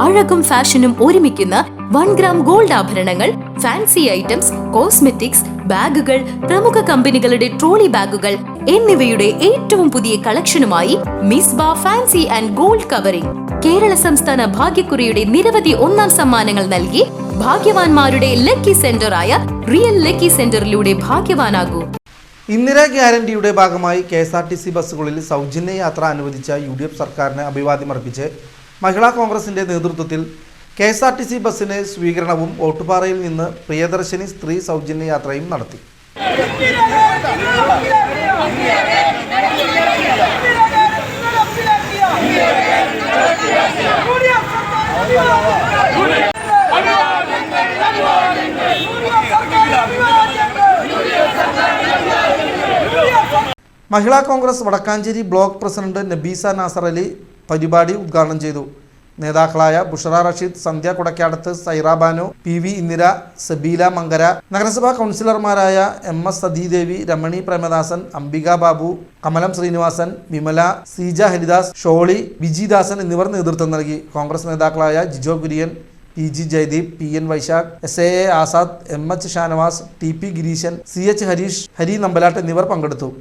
അഴകും ഫാഷനും ഒരുമിക്കുന്ന 1 gram gold ആഭരണങ്ങൾ, ഫാൻസി ഐറ്റംസ്, കോസ്മെറ്റിക്സ്, ബാഗുകൾ, പ്രമുഖ കമ്പനികളുടെ ട്രോളി ബാഗുകൾ എന്നിവയുടെ ഏറ്റവും പുതിയ കളക്ഷനുമായി Misba fancy and gold covering Kerala സംസ്ഥാന ഭാഗ്യക്കുറിയുടെ നിരവധി ഒന്നാം സമ്മാനങ്ങൾ നൽകി ഭാഗ്യവാന്മാരുടെ ലക്കി സെന്ററായ റിയൽ ലക്കി സെന്ററിലൂടെ ഭാഗ്യവാനാകൂ. ഇന്ദിരാ ഗ്യാരണ്ടിയുടെ ഭാഗമായി KSRTC ബസ്സുകളിൽ സൗജന്യ യാത്ര അനുവദിച്ച UDF സർക്കാരിന് അഭിവാദ്യമർപ്പിച്ച് മഹിളാ കോൺഗ്രസിന്റെ നേതൃത്വത്തിൽ KSRTC ബസ്സിന് സ്വീകരണവും ഓട്ടുപാറയിൽ നിന്ന് പ്രിയദർശിനി സ്ത്രീ സൗജന്യ യാത്രയും നടത്തി. മഹിളാ കോൺഗ്രസ് വടക്കാഞ്ചേരി ബ്ലോക്ക് പ്രസിഡന്റ് നബീസ നാസർ അലി പരിപാടി ഉദ്ഘാടനം ചെയ്തു. നേതാക്കളായ ബുഷറ റഷീദ്, സന്ധ്യ കുടക്കാടത്ത്, സൈറ ബാനു, PV ഇന്ദിര, സബീല മങ്കര, നഗരസഭാ കൗൺസിലർമാരായ MS സതീദേവി, രമണി പ്രേമദാസൻ, അംബിക ബാബു, കമലം ശ്രീനിവാസൻ, വിമല, സീജ ഹരിദാസ്, ഷോളി, വിജിദാസൻ എന്നിവർ നേതൃത്വം നൽകി. കോൺഗ്രസ് നേതാക്കളായ Jijo Kurian, PG Jayadeep, PN Vaishakh, SAA Azad, MH Shanavas, TP Gireesan, CH Harish, Hari Nambalatt എന്നിവർ പങ്കെടുത്തു.